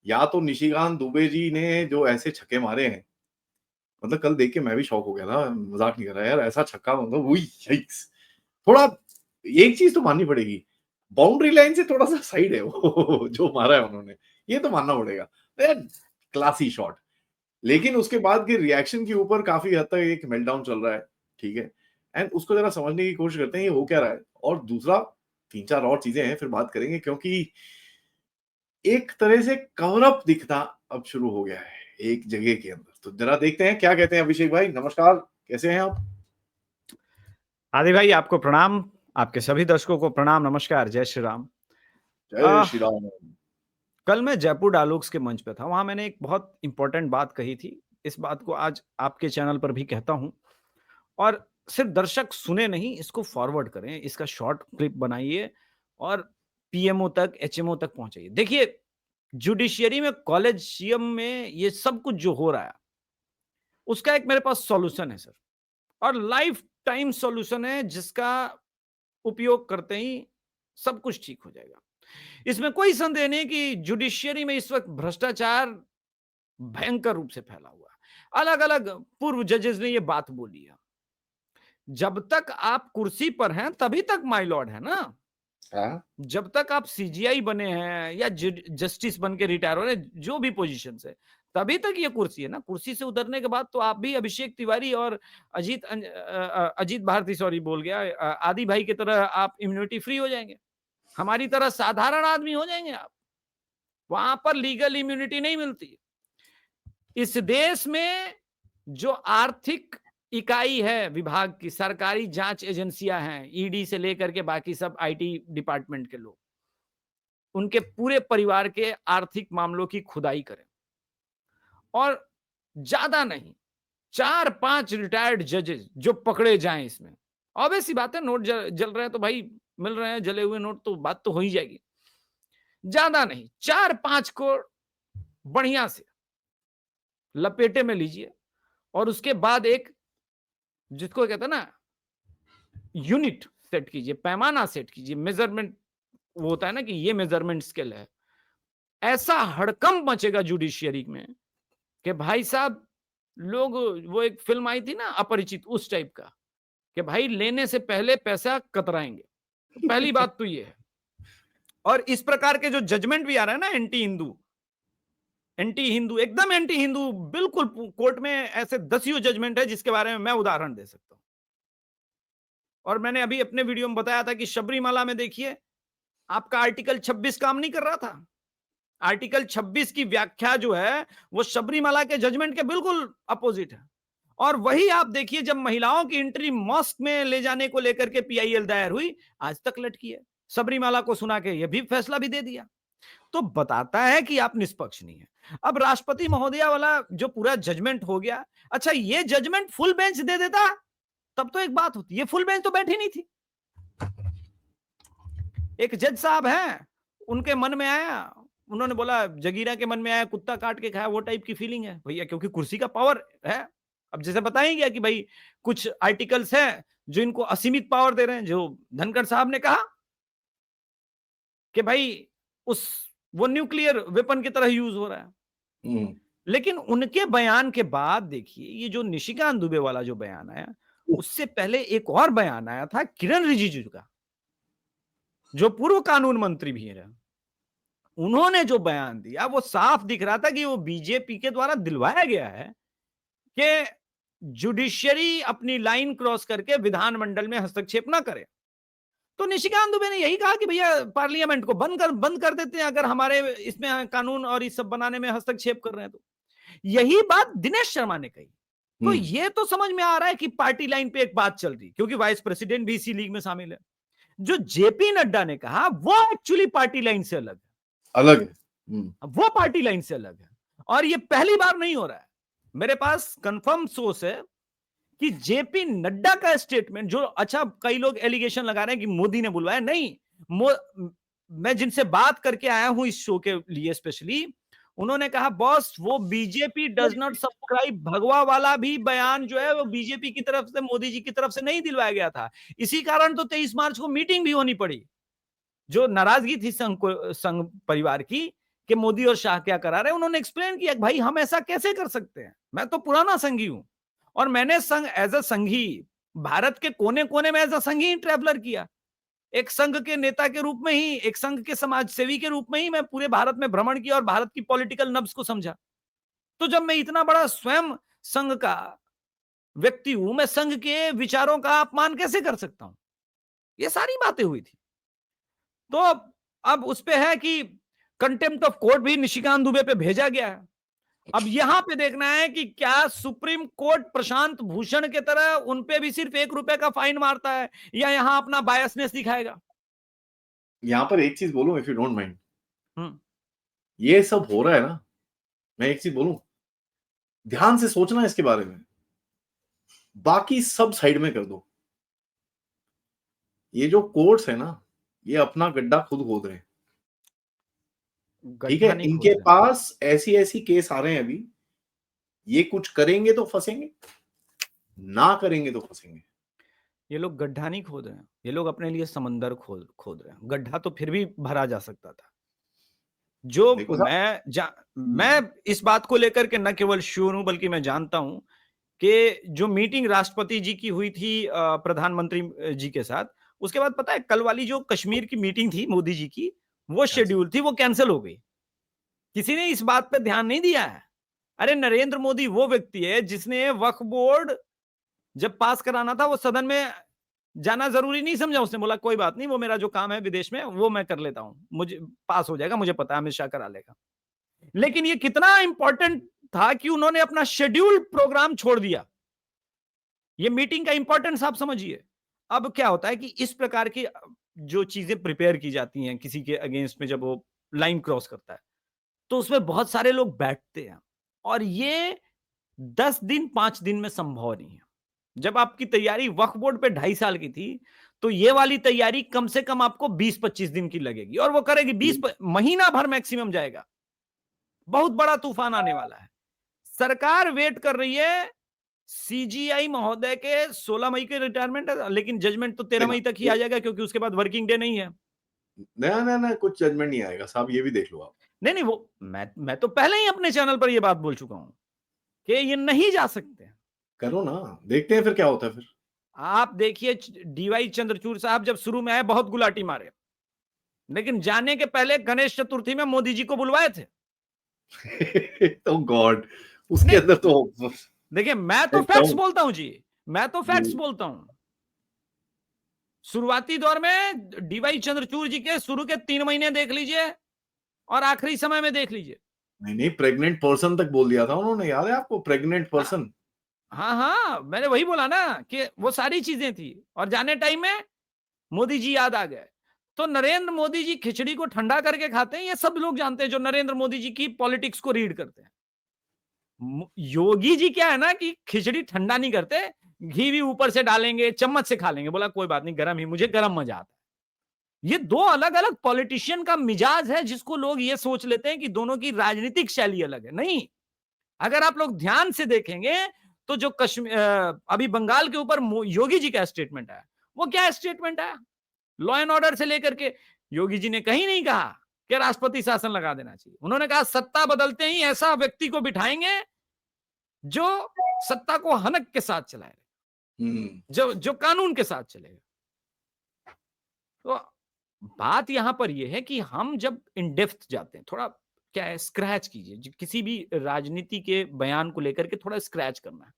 या तो निशिकांत दुबे जी ने जो ऐसे छक्के मारे हैं, मतलब कल देख के मैं भी शॉक हो गया था, मज़ाक नहीं कर रहा यार, ऐसा छक्का मतलब वही यिक्स! थोड़ा एक चीज़ तो माननी पड़ेगी, बाउंड्री लाइन से थोड़ा-सा साइड है वो जो मारा है उन्होंने, ये तो मानना पड़ेगा। यार क्लासी शॉट। लेकिन उसके बाद के रिएक्शन के ऊपर काफ़ी हद तक एक मेल्टडाउन चल रहा है, ठीक है? एंड उसको ज़रा समझने की कोशिश करते हैं ये हो क्या रहा है? और दूसरा 3-4 और चीज़ें हैं फिर बात करेंगे क्योंकि एक तरह से कवर अप दिखना अब शुरू हो गया है, एक जगह के अंदर। तो ज़रा देखते हैं क्या कहते हैं अभिषेक भाई, नमस्कार, कैसे हैं आप? आदि भाई आपको प्रणाम, आपके सभी दर्शकों को प्रणाम, नमस्कार, जय श्री राम। जय श्री राम। कल मैं जयपुर डायलॉग्स के मंच पे था, वहाँ मैंने एक बहुत इम्पोर्टेंट बात कही थी। इस बात को आज आपके चैनल पर भी कहता हूँ और सिर्फ दर्शक सुने नहीं, इसको फॉरवर्ड करें, इसका शॉर्ट क्लिप बनाइए और पीएमओ तक, एचएमओ तक पहुँचाइए। देखिए, जुडिशियरी में, कॉलेजियम में ये सब कुछ जो हो रहा है, उसका एक मेरे पास सॉल्यूशन है सर, और लाइफ टाइम सॉल्यूशन है जिसका उपयोग करते ही सब कुछ ठीक हो जाएगा। इसमें कोई संदेह नहीं कि जुडिशियरी में इस वक्त भ्रष्टाचार भयंकर रूप से फैला हुआ है। अलग-अलग पूर्व जजेस ने ये बात बोली है। जब तक आप कुर्सी पर हैं तभी तक माय लॉर्ड है ना। हाँ, जब तक आप सीजीआई बने हैं या जस्टिस बन के रिटायर हो रहे हैं, जो भी पोजीशन से, तभी तक ये कुर्सी है ना। कुर्सी से उतरने के बाद तो आप भी अभिषेक तिवारी और अजीत भारती, सॉरी बोल गया, आदि भाई की तरह आप इम्यूनिटी फ्री हो जाएंगे, हमारी तरह साधारण आदमी हो जाएंगे आप। वहां पर लीगल इम्यूनिटी नहीं मिलती। इस देश में जो आर्थिक इकाई है विभाग की, सरकारी जांच एजेंसियां हैं, ईडी से लेकर के बाकी सब आईटी डिपार्टमेंट के लोग, उनके पूरे परिवार के आर्थिक मामलों की खुदाई करें। और ज्यादा नहीं, 4-5 रिटायर्ड जजेस जो पकड़े जाएं इसमें, ऑब्वियस सी बात है, नोट जल रहे हैं तो भाई मिल रहे हैं जले हुए नोट, तो बात तो हो ही जाएगी। ज्यादा नहीं, 4-5 को बढ़िया से लपेटे में लीजिए और उसके बाद एक, जिसको कहते हैं ना, यूनिट सेट कीजिए, पैमाना सेट कीजिए, मेजरमेंट, वो होता है ना कि ये मेजरमेंट स्केल है। ऐसा हड़कंप मचेगा जुडिशियरी में कि भाई साहब, लोग, वो एक फिल्म आई थी ना अपरिचित, उस टाइप का, कि भाई लेने से पहले पैसा कतराएंगे। तो पहली बात तो ये है। और इस प्रकार के जो जजमेंट भी आ रहा है ना, एंटी हिंदू, एकदम एंटी हिंदू, बिल्कुल कोर्ट में ऐसे दसियों जजमेंट है जिसके बारे में मैं उदाहरण दे सकता हूं। और मैंने अभी अपने वीडियो में बताया था कि शबरीमाला में देखिए, आपका आर्टिकल 26 काम नहीं कर रहा था। आर्टिकल 26 की व्याख्या जो है वो शबरीमाला के जजमेंट के बिल्कुल अपोजिट है। और वही आप देखिए, जब महिलाओं की एंट्री मॉस्क में ले जाने को लेकर के पीआईएल दायर हुई, आज तक लटकी है। सबरीमाला को सुना के ये भी फैसला भी दे दिया। तो बताता है कि आप निष्पक्ष नहीं है। अब राष्ट्रपति महोदया वाला जो पूरा जजमेंट हो गया, अच्छा ये जजमेंट फुल बेंच दे देता तब तो एक बात होती, ये फुल बेंच तो बैठी नहीं थी। एक जज साहब हैं, उनके मन में आया, उन्होंने बोला, जगीरा के मन में आया कुत्ता काट के खाया, वो टाइप की फीलिंग है भैया, क्योंकि कुर्सी का पावर है। अब जैसे बताया गया कि भाई कुछ आर्टिकल्स हैं जो इनको असीमित पावर दे रहे हैं, जो धनखड़ साहब ने कहा कि भाई उस, वो न्यूक्लियर वेपन की तरह यूज हो रहा है। हुँ। लेकिन उनके बयान के बाद देखिए, ये जो निशिकांत दुबे वाला जो बयान आया, उससे पहले एक और बयान आया था किरण रिजिजू का, जो पूर्व कानून मंत्री भी है। उन्होंने जो बयान दिया वो साफ दिख रहा था कि वो बीजेपी के द्वारा दिलवाया गया है कि जुडिशियरी अपनी लाइन क्रॉस करके विधानमंडल में हस्तक्षेप ना करे। तो निशिकांत दुबे ने यही कहा कि भैया पार्लियामेंट को बंद कर देते हैं अगर हमारे इसमें कानून और इस सब बनाने में हस्तक्षेप कर रहे हैं तो। यही बात दिनेश शर्मा ने कही। तो हुँ। ये तो समझ में आ रहा है कि पार्टी लाइन पे एक बात चल रही, क्योंकि वाइस प्रेसिडेंट भी इसी लीग में शामिल है। जो जेपी नड्डा ने कहा वो एक्चुअली पार्टी लाइन से अलग है। अलग है। हुँ। वो पार्टी लाइन से अलग है और ये पहली बार नहीं हो रहा है। मेरे पास कंफर्म सोर्स है कि जेपी नड्डा का स्टेटमेंट जो, अच्छा कई लोग एलिगेशन लगा रहे हैं कि मोदी ने बुलवाया, नहीं। मैं जिनसे बात करके आया हूं इस शो के लिए स्पेशली, उन्होंने कहा बॉस वो बीजेपी डज नॉट सब्सक्राइब, भगवा वाला भी बयान जो है वो बीजेपी की तरफ से, मोदी जी की तरफ से नहीं दिलवाया गया था। इसी कारण तो 23 मार्च को मीटिंग भी होनी पड़ी, जो नाराजगी थी संघ परिवार की कि मोदी और शाह क्या करा रहे हैं, उन्होंने एक्सप्लेन किया भाई हम ऐसा कैसे कर सकते हैं, मैं तो पुराना संघी हूं और मैंने संघ एज अ संघी भारत के कोने कोने में एज अ संघी ट्रैवलर किया, एक संघ के नेता के रूप में ही, एक संघ के समाज सेवी के रूप में ही मैं पूरे भारत में भ्रमण किया और भारत की पॉलिटिकल नब्ज को समझा। तो जब मैं इतना बड़ा स्वयं संघ का व्यक्ति हूं, मैं संघ के विचारों का अपमान कैसे कर सकता हूं? ये सारी बातें हुई थी। तो अब उस पे है कि कंटेम्प्ट ऑफ कोर्ट भी निशिकांत दुबे पे भेजा गया है। अब यहां पे देखना है कि क्या सुप्रीम कोर्ट प्रशांत भूषण के तरह उन पे भी सिर्फ ₹1 का फाइन मारता है या यहां अपना बायसनेस दिखाएगा? यहाँ पर एक चीज बोलूं, इफ यू डोंट माइंड, हम्म। ये सब हो रहा है ना, मैं एक चीज बोलूं, ध्यान से सोचना इसके बारे में, बाकी सब साइड में कर दो। ये जो कोर्ट्स है ना, ये अपना गड्ढा खुद खोद रहे हैं। ठीक गड्ढा है, नहीं खोद इनके रहे। पास ऐसी ऐसी केस आ रहे हैं अभी, ये कुछ करेंगे तो फंसेंगे, ना करेंगे तो फंसेंगे। ये लोग गड्ढा नहीं खोद रहे हैं, ये लोग अपने लिए समंदर खोद खोद रहे हैं। गड्ढा तो फिर भी भरा जा सकता था। जो देखो साहब, मैं इस बात को लेकर के न केवल श्योर हूं बल्कि मैं जानता हूं कि जो मीटिंग राष्ट्रपति जी की हुई थी प्रधानमंत्री जी के साथ, उसके बाद पता है कल वाली जो कश्मीर की मीटिंग थी मोदी जी की, वो शेड्यूल थी, वो कैंसिल हो गई। किसी ने इस बात पे ध्यान नहीं दिया है। अरे नरेंद्र मोदी वो व्यक्ति है जिसने वक्फ बोर्ड जब पास कराना था वो सदन में जाना जरूरी नहीं समझा, उसने बोला कोई बात नहीं, वो मेरा जो काम है विदेश में वो मैं कर लेता हूं, मुझे पास हो जाएगा, मुझे पता है अमित शाह करा लेगा। लेकिन ये कितना इंपॉर्टेंट था कि उन्होंने अपना शेड्यूल्ड प्रोग्राम छोड़ दिया। ये मीटिंग का इंपॉर्टेंस आप समझिए। अब क्या होता है कि इस प्रकार की जो चीजें प्रिपेयर की जाती हैं किसी के अगेंस्ट में, जब वो लाइन क्रॉस करता है तो उसमें बहुत सारे लोग बैठते हैं और ये 10 दिन 5 दिन में संभव नहीं है। जब आपकी तैयारी वक्फ बोर्ड पे 2.5 साल की थी तो ये वाली तैयारी कम से कम आपको 20-25 दिन की लगेगी और वो करेगी 20 महीना भर मैक्सिमम जाएगा। बहुत बड़ा तूफान आने वाला है। सरकार वेट कर रही है सीजीआई महोदय के 16 मई के रिटायरमेंट है, लेकिन जजमेंट तो 13 मई तक ही आ जाएगा क्योंकि उसके बाद वर्किंग डे नहीं है। नया नया नया कुछ जजमेंट नहीं आएगा साहब, ये भी देख लो आप। नहीं नहीं, वो मैं तो पहले ही अपने चैनल पर ये बात बोल चुका हूं कि ये नहीं जा सकते। करो ना, देखते हैं फिर क्या होता है फिर। आप देखिए डीवाई चंद्रचूड़ साहब जब शुरू में आए बहुत गुलाटी मारे, लेकिन जाने के पहले गणेश चतुर्थी में मोदी जी को बुलवाए थे। तो गॉड, उसके नहीं अंदर तो देखिए मैं तो फैक्ट्स बोलता हूं जी, मैं तो फैक्ट्स जी। बोलता हूं। शुरुआती दौर में डीवाई चंद्रचूड़ जी के शुरू के 3 महीने देख लीजिए और आखिरी समय में देख लीजिए। नहीं नहीं, प्रेग्नेंट पर्सन तक बोल दिया था उन्होंने, याद है आपको, प्रेग्नेंट हाँ पर्सन। हाँ हाँ, मैंने वही बोला ना कि वो सारी चीजें थी और जाने टाइम में मोदी जी याद आ गए। तो नरेंद्र मोदी जी खिचड़ी को ठंडा करके खाते हैं, ये सब लोग जानते हैं जो नरेंद्र मोदी जी की पॉलिटिक्स को रीड करते हैं। योगी जी क्या है ना कि खिचड़ी ठंडा नहीं करते, घी भी ऊपर से डालेंगे, चम्मच से खा लेंगे, बोला कोई बात नहीं गरम ही, मुझे गरम मजा आता है। ये दो अलग अलग पॉलिटिशियन का मिजाज है जिसको लोग ये सोच लेते हैं कि दोनों की राजनीतिक शैली अलग है। नहीं, अगर आप लोग ध्यान से देखेंगे तो जो कश्मीर अभी बंगाल के ऊपर योगी जी का स्टेटमेंट है, वो क्या स्टेटमेंट है? लॉ एंड ऑर्डर से लेकर के योगी जी ने कहीं नहीं कहा कि राष्ट्रपति शासन लगा देना चाहिए। उन्होंने कहा सत्ता बदलते ही ऐसा व्यक्ति को बिठाएंगे जो सत्ता को हनक के साथ चलाए, जो जो कानून के साथ चलेगा। तो बात यहां पर यह है कि हम जब इन डेप्थ जाते हैं, थोड़ा क्या है स्क्रैच कीजिए, किसी भी राजनीति के बयान को लेकर के थोड़ा स्क्रैच करना है।